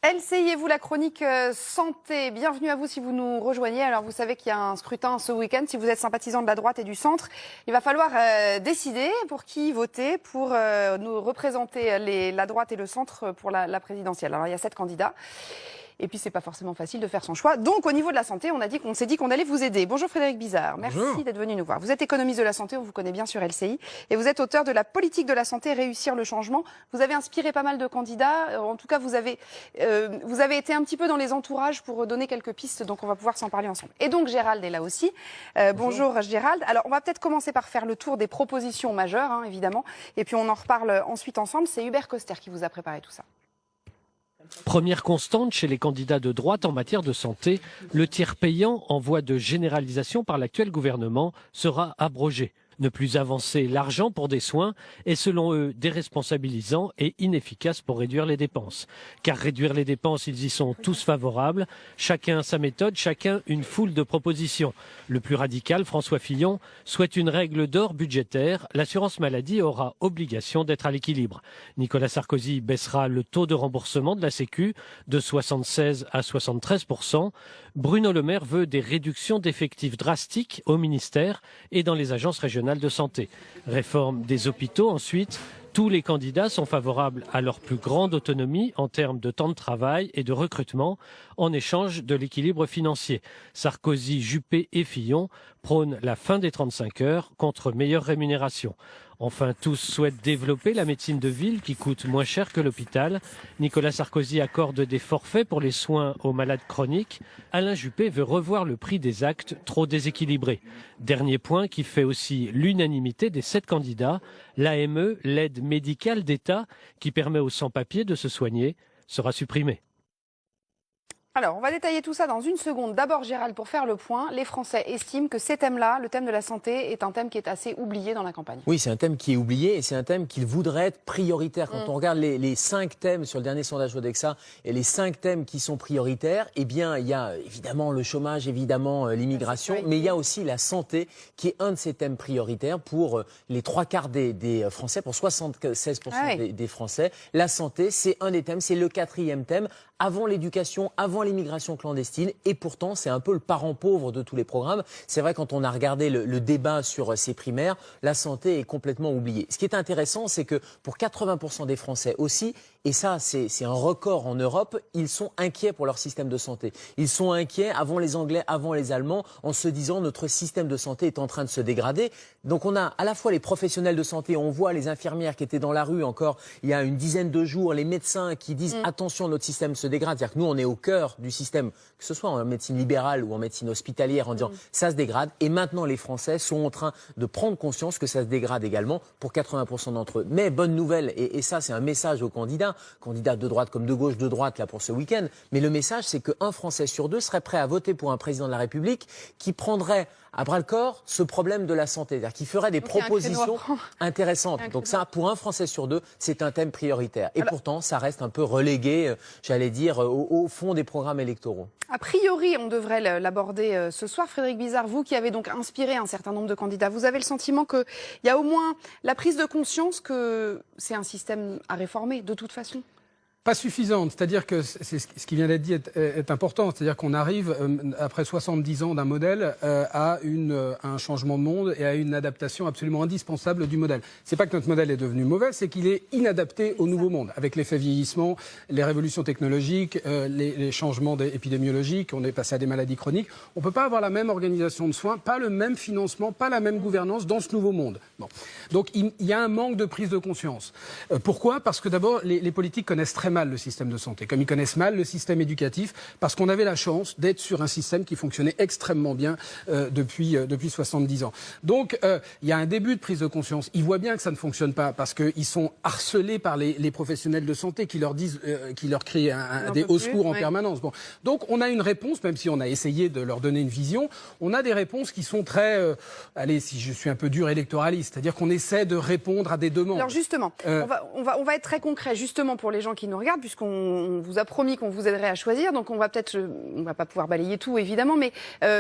LCI et vous, la chronique santé. Bienvenue à vous si vous nous rejoignez. Alors vous savez qu'il y a un scrutin ce week-end. Si vous êtes sympathisant de la droite et du centre, il va falloir décider pour qui voter pour nous représenter la droite et le centre pour la présidentielle. Alors il y a 7 candidats. Et puis, c'est pas forcément facile de faire son choix. Donc, au niveau de la santé, on s'est dit qu'on allait vous aider. Bonjour Frédéric Bizard. Merci d'être venu nous voir. Vous êtes économiste de la santé, on vous connaît bien sur LCI. Et vous êtes auteur de la politique de la santé, réussir le changement. Vous avez inspiré pas mal de candidats. En tout cas, vous avez été un petit peu dans les entourages pour donner quelques pistes. Donc, on va pouvoir s'en parler ensemble. Et donc, Gérald est là aussi. Bonjour Gérald. Alors, on va peut-être commencer par faire le tour des propositions majeures, hein, évidemment. Et puis, on en reparle ensuite ensemble. C'est Hubert Coster qui vous a préparé tout ça. Première constante chez les candidats de droite en matière de santé, le tiers payant en voie de généralisation par l'actuel gouvernement sera abrogé. Ne plus avancer l'argent pour des soins est selon eux déresponsabilisant et inefficace pour réduire les dépenses. Car réduire les dépenses, ils y sont tous favorables. Chacun sa méthode, chacun une foule de propositions. Le plus radical, François Fillon, souhaite une règle d'or budgétaire. L'assurance maladie aura obligation d'être à l'équilibre. Nicolas Sarkozy baissera le taux de remboursement de la Sécu de 76 à 73%. Bruno Le Maire veut des réductions d'effectifs drastiques au ministère et dans les agences régionales de santé. Réforme des hôpitaux ensuite. Tous les candidats sont favorables à leur plus grande autonomie en termes de temps de travail et de recrutement en échange de l'équilibre financier. Sarkozy, Juppé et Fillon prônent la fin des 35 heures contre meilleure rémunération. Enfin, tous souhaitent développer la médecine de ville qui coûte moins cher que l'hôpital. Nicolas Sarkozy accorde des forfaits pour les soins aux malades chroniques. Alain Juppé veut revoir le prix des actes trop déséquilibrés. Dernier point qui fait aussi l'unanimité des 7 candidats, l'AME, l'aide médicale d'État, qui permet aux sans-papiers de se soigner, sera supprimée. Alors, on va détailler tout ça dans une seconde. D'abord, Gérald, pour faire le point, les Français estiment que ces thèmes-là, le thème de la santé, est un thème qui est assez oublié dans la campagne. Oui, c'est un thème qui est oublié et c'est un thème qu'il voudrait être prioritaire. Quand on regarde les 5 thèmes sur le dernier sondage Odexa et les 5 thèmes qui sont prioritaires, eh bien, il y a évidemment le chômage, évidemment l'immigration, mais il y a aussi la santé qui est un de ces thèmes prioritaires pour les 3/4 des Français, pour 76% des Français. La santé, c'est un des thèmes, c'est le 4e thème, avant l'éducation, avant l'immigration clandestine, et pourtant c'est un peu le parent pauvre de tous les programmes. C'est vrai, quand on a regardé le débat sur ces primaires, la santé est complètement oubliée. Ce qui est intéressant, c'est que pour 80% des Français aussi, et ça c'est un record en Europe, ils sont inquiets pour leur système de santé. Ils sont inquiets avant les Anglais, avant les Allemands, en se disant notre système de santé est en train de se dégrader. Donc on a à la fois les professionnels de santé, on voit les infirmières qui étaient dans la rue encore il y a une dizaine de jours, les médecins qui disent attention, notre système se dégrade. C'est-à-dire que nous, on est au cœur du système, que ce soit en médecine libérale ou en médecine hospitalière, en disant ça se dégrade. Et maintenant, les Français sont en train de prendre conscience que ça se dégrade également pour 80% d'entre eux. Mais bonne nouvelle, et ça, c'est un message aux candidats de droite comme de gauche, de droite, là, pour ce week-end. Mais le message, c'est qu'un Français sur 2 serait prêt à voter pour un président de la République qui prendrait à bras-le-corps ce problème de la santé, c'est-à-dire qui ferait des propositions intéressantes. Donc ça, pour un Français sur 2, c'est un thème prioritaire. Et pourtant, ça reste un peu relégué, j'allais dire, au fond des programmes électoraux. A priori, on devrait l'aborder ce soir. Frédéric Bizard, vous qui avez donc inspiré un certain nombre de candidats, vous avez le sentiment qu'il y a au moins la prise de conscience que c'est un système à réformer, de toute façon ? Pas suffisante, c'est-à-dire que ce qui vient d'être dit est important, c'est-à-dire qu'on arrive, après 70 ans d'un modèle, à un changement de monde et à une adaptation absolument indispensable du modèle. C'est pas que notre modèle est devenu mauvais, c'est qu'il est inadapté au nouveau monde, avec l'effet vieillissement, les révolutions technologiques, les changements épidémiologiques, on est passé à des maladies chroniques. On peut pas avoir la même organisation de soins, pas le même financement, pas la même gouvernance dans ce nouveau monde. Bon. Donc il y a un manque de prise de conscience. Pourquoi ? Parce que d'abord, les politiques connaissent très mal le système de santé, comme ils connaissent mal le système éducatif, parce qu'on avait la chance d'être sur un système qui fonctionnait extrêmement bien depuis 70 ans. Donc, il y a un début de prise de conscience. Ils voient bien que ça ne fonctionne pas, parce qu'ils sont harcelés par les professionnels de santé qui leur disent, qui leur crient des au secours en permanence. Bon. Donc, on a une réponse, même si on a essayé de leur donner une vision, on a des réponses qui sont très, allez, si je suis un peu dur, électoraliste, c'est-à-dire qu'on essaie de répondre à des demandes. Alors justement, on va être très concret, justement pour les gens qui nous regarde, puisqu'on vous a promis qu'on vous aiderait à choisir. Donc on va pas pouvoir balayer tout évidemment, mais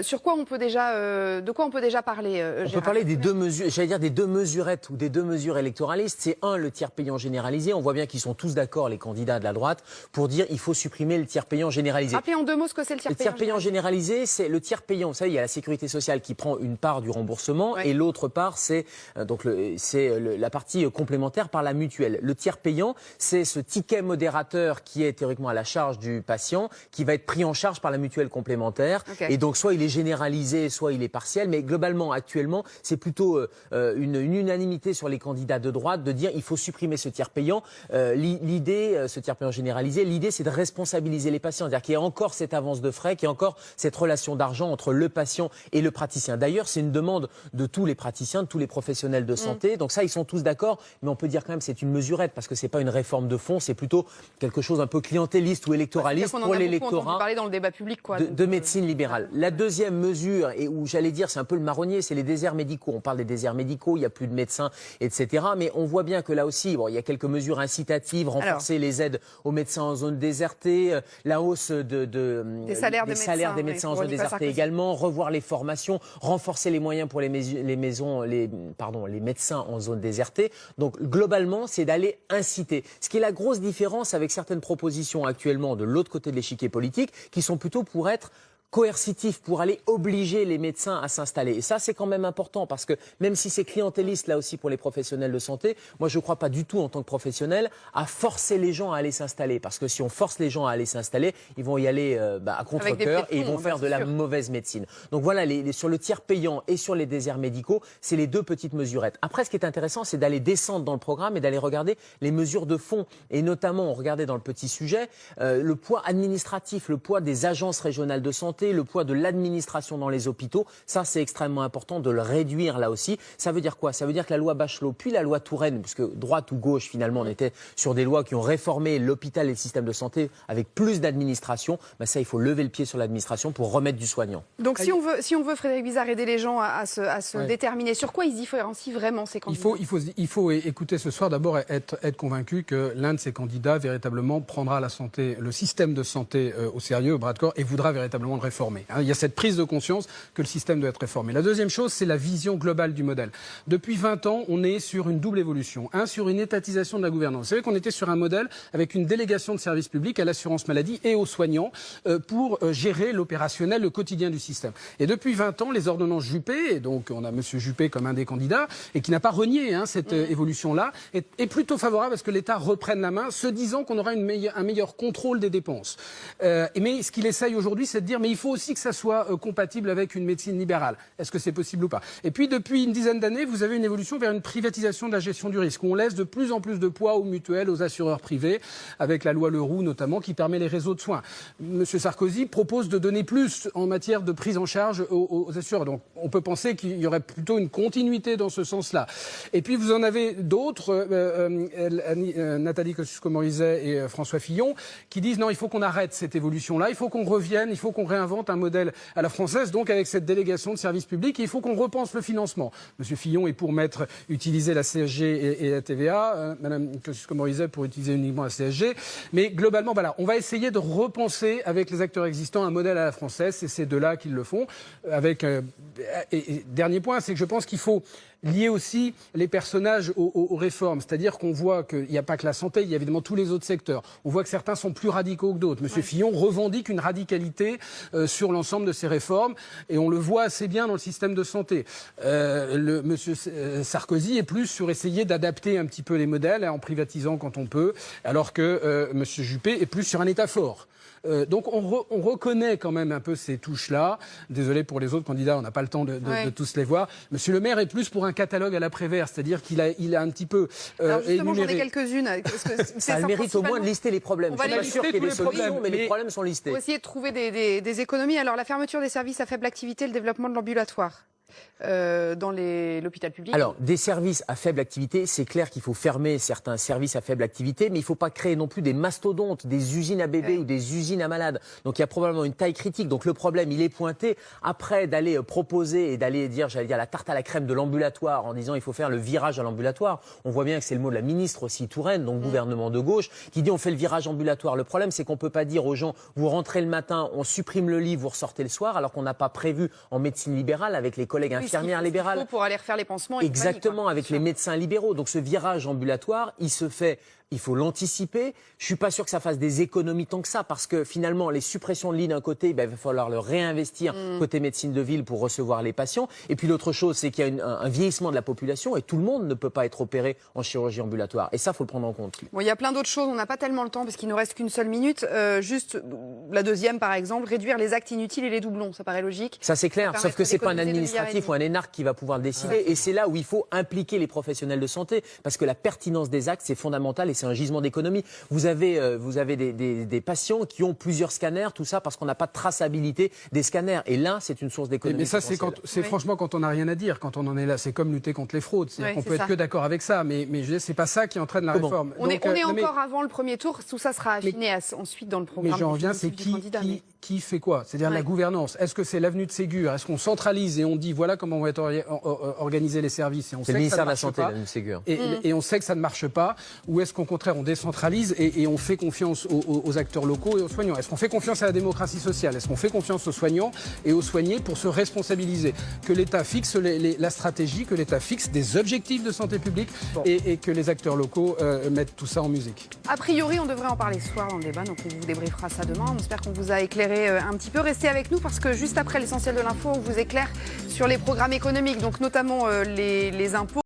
sur quoi on peut déjà, de quoi on peut déjà parler On peut parler des deux mesures, j'allais dire des deux mesurettes ou des deux mesures électoralistes. C'est le tiers payant généralisé. On voit bien qu'ils sont tous d'accord, les candidats de la droite, pour dire il faut supprimer le tiers payant généralisé. Rappelez en 2 mots ce que c'est le tiers payant. Le tiers payant généralisé, c'est le tiers payant. Vous savez, il y a la sécurité sociale qui prend une part du remboursement et l'autre part, c'est la partie complémentaire par la mutuelle. Le tiers payant, c'est ce ticket modérateur qui est théoriquement à la charge du patient, qui va être pris en charge par la mutuelle complémentaire. Et donc, soit il est généralisé, soit il est partiel. Mais globalement, actuellement, c'est plutôt une unanimité sur les candidats de droite de dire il faut supprimer ce tiers payant. L'idée, ce tiers payant généralisé, l'idée, c'est de responsabiliser les patients. C'est-à-dire qu'il y a encore cette avance de frais, qu'il y a encore cette relation d'argent entre le patient et le praticien. D'ailleurs, c'est une demande de tous les praticiens, de tous les professionnels de santé. Donc ça, ils sont tous d'accord. Mais on peut dire quand même que c'est une mesurette parce que c'est pas une réforme de fond, c'est plutôt quelque chose un peu clientéliste ou électoraliste pour l'électorat parler dans le débat public, quoi, de médecine libérale. La deuxième mesure, et où j'allais dire c'est un peu le marronnier, c'est les déserts médicaux. On parle des déserts médicaux, il n'y a plus de médecins, etc. Mais on voit bien que là aussi, bon, il y a quelques mesures incitatives, renforcer les aides aux médecins en zone désertée, la hausse des salaires des médecins en zone désertée également, revoir les formations, renforcer les moyens pour les médecins en zone désertée. Donc globalement, c'est d'aller inciter. Ce qui est la grosse différence avec certaines propositions actuellement de l'autre côté de l'échiquier politique, qui sont plutôt pour être coercitif, pour aller obliger les médecins à s'installer. Et ça, c'est quand même important parce que même si c'est clientéliste là aussi pour les professionnels de santé, moi je ne crois pas du tout en tant que professionnel à forcer les gens à aller s'installer. Parce que si on force les gens à aller s'installer, ils vont y aller à contre-cœur et ils vont faire de la mauvaise médecine. Donc voilà, sur le tiers payant et sur les déserts médicaux, c'est les deux petites mesurettes. Après, ce qui est intéressant, c'est d'aller descendre dans le programme et d'aller regarder les mesures de fond. Et notamment, on regardait dans le petit sujet, le poids administratif, le poids des agences régionales de santé, le poids de l'administration dans les hôpitaux, ça c'est extrêmement important de le réduire là aussi. Ça veut dire quoi? Ça veut dire que la loi Bachelot, puis la loi Touraine, puisque droite ou gauche finalement on était sur des lois qui ont réformé l'hôpital et le système de santé avec plus d'administration, ben ça il faut lever le pied sur l'administration pour remettre du soignant. Donc si on veut Frédéric Bizard aider les gens à se déterminer, sur quoi ils se différencient vraiment ces candidats? Il faut écouter ce soir d'abord être convaincu que l'un de ces candidats véritablement prendra la santé, le système de santé au sérieux, au bras de corps et voudra véritablement le réformer. Il y a cette prise de conscience que le système doit être réformé. La deuxième chose, c'est la vision globale du modèle. Depuis 20 ans, on est sur une double évolution. Sur une étatisation de la gouvernance. Vous savez qu'on était sur un modèle avec une délégation de services publics à l'assurance maladie et aux soignants pour gérer l'opérationnel, le quotidien du système. Et depuis 20 ans, les ordonnances Juppé, et donc on a M. Juppé comme un des candidats, et qui n'a pas renié cette évolution-là, est plutôt favorable à ce que l'État reprenne la main, se disant qu'on aura un meilleur contrôle des dépenses. Mais ce qu'il essaye aujourd'hui, c'est de dire mais il faut aussi que ça soit compatible avec une médecine libérale. Est-ce que c'est possible ou pas? Et puis depuis une dizaine d'années, vous avez une évolution vers une privatisation de la gestion du risque. On laisse de plus en plus de poids aux mutuelles, aux assureurs privés, avec la loi Leroux notamment, qui permet les réseaux de soins. M. Sarkozy propose de donner plus en matière de prise en charge aux assureurs. Donc on peut penser qu'il y aurait plutôt une continuité dans ce sens-là. Et puis vous en avez d'autres, Nathalie Kosciusko-Morizet et François Fillon, qui disent non, il faut qu'on arrête cette évolution-là, il faut qu'on revienne, il faut qu'on réinvente un modèle à la française, donc avec cette délégation de services publics, et il faut qu'on repense le financement. Monsieur Fillon est pour utiliser la CSG et la TVA, Madame Kosciusko-Morizet pour utiliser uniquement la CSG, mais globalement, voilà, on va essayer de repenser avec les acteurs existants un modèle à la française, c'est ces deux-là qui le font. Et dernier point, c'est que je pense qu'il faut lier aussi les personnages aux réformes. C'est-à-dire qu'on voit qu'il n'y a pas que la santé, il y a évidemment tous les autres secteurs. On voit que certains sont plus radicaux que d'autres. Monsieur Fillon revendique une radicalité sur l'ensemble de ces réformes et on le voit assez bien dans le système de santé. Monsieur Sarkozy est plus sur essayer d'adapter un petit peu les modèles en privatisant quand on peut, alors que Monsieur Juppé est plus sur un État fort. Donc on reconnaît quand même un peu ces touches-là. Désolé pour les autres candidats, on n'a pas le temps de tous les voir. Monsieur le maire est plus pour un catalogue à la Prévert, c'est-à-dire qu'il a un petit peu Alors justement, énuméré. j'en ai quelques-unes. Ça a le mérite au moins de lister les problèmes. On va Je suis pas sûr qu'il y ait des solutions, mais les problèmes sont listés. Il faut essayer de trouver des économies. Alors la fermeture des services à faible activité, le développement de l'ambulatoire. dans l'hôpital public. Alors, des services à faible activité, c'est clair qu'il faut fermer certains services à faible activité, mais il ne faut pas créer non plus des mastodontes, des usines à bébés ou des usines à malades. Donc, il y a probablement une taille critique. Donc, le problème, il est pointé. Après, d'aller proposer et d'aller dire, j'allais dire, la tarte à la crème de l'ambulatoire en disant il faut faire le virage à l'ambulatoire. On voit bien que c'est le mot de la ministre aussi Touraine, donc gouvernement de gauche, qui dit on fait le virage ambulatoire. Le problème, c'est qu'on ne peut pas dire aux gens, vous rentrez le matin, on supprime le lit, vous ressortez le soir, alors qu'on n'a pas prévu en médecine libérale avec les collègues infirmières libérales. Pour aller refaire les pansements. Exactement, avec les médecins libéraux. Donc ce virage ambulatoire, il se fait, il faut l'anticiper. Je suis pas sûr que ça fasse des économies tant que ça, parce que finalement, les suppressions de lits d'un côté, il va falloir le réinvestir côté médecine de ville pour recevoir les patients. Et puis l'autre chose, c'est qu'il y a un vieillissement de la population et tout le monde ne peut pas être opéré en chirurgie ambulatoire. Et ça, faut le prendre en compte. Bon, il y a plein d'autres choses, on n'a pas tellement le temps parce qu'il nous reste qu'une seule minute. Juste la deuxième, par exemple, réduire les actes inutiles et les doublons, ça paraît logique. Ça c'est clair, sauf que c'est pas un administratif ou un énarque qui va pouvoir le décider. Et c'est là où il faut impliquer les professionnels de santé, parce que la pertinence des actes, c'est fondamental et c'est un gisement d'économie. Vous avez des patients qui ont plusieurs scanners, tout ça parce qu'on n'a pas de traçabilité des scanners. Et là, c'est une source d'économie. Mais ça, c'est franchement quand on n'a rien à dire, quand on en est là. C'est comme lutter contre les fraudes. C'est-à-dire qu'on peut être que d'accord avec ça, mais je veux dire, c'est pas ça qui entraîne la réforme. On est encore avant le premier tour, tout ça sera affiné ensuite dans le programme. Mais j'en reviens, c'est qui fait quoi? C'est-à-dire la gouvernance. Est-ce que c'est l'avenue de Ségur? Est-ce qu'on centralise et on dit voilà comment vont être organisés les services et on sait le que ça ministère ne de la marche Santé, pas, l'avenue de Ségur. et on sait que ça ne marche pas? Ou est-ce qu'au contraire on décentralise et on fait confiance aux acteurs locaux et aux soignants? Est-ce qu'on fait confiance à la démocratie sociale? Est-ce qu'on fait confiance aux soignants et aux soignés pour se responsabiliser? Que l'État fixe la stratégie, que l'État fixe des objectifs de santé publique et que les acteurs locaux mettent tout ça en musique. A priori, on devrait en parler ce soir dans le débat, donc on vous débriefera ça demain. On espère qu'on vous a éclairé un petit peu. Restez avec nous parce que juste après l'essentiel de l'info, on vous éclaire sur les programmes économiques, donc notamment les impôts.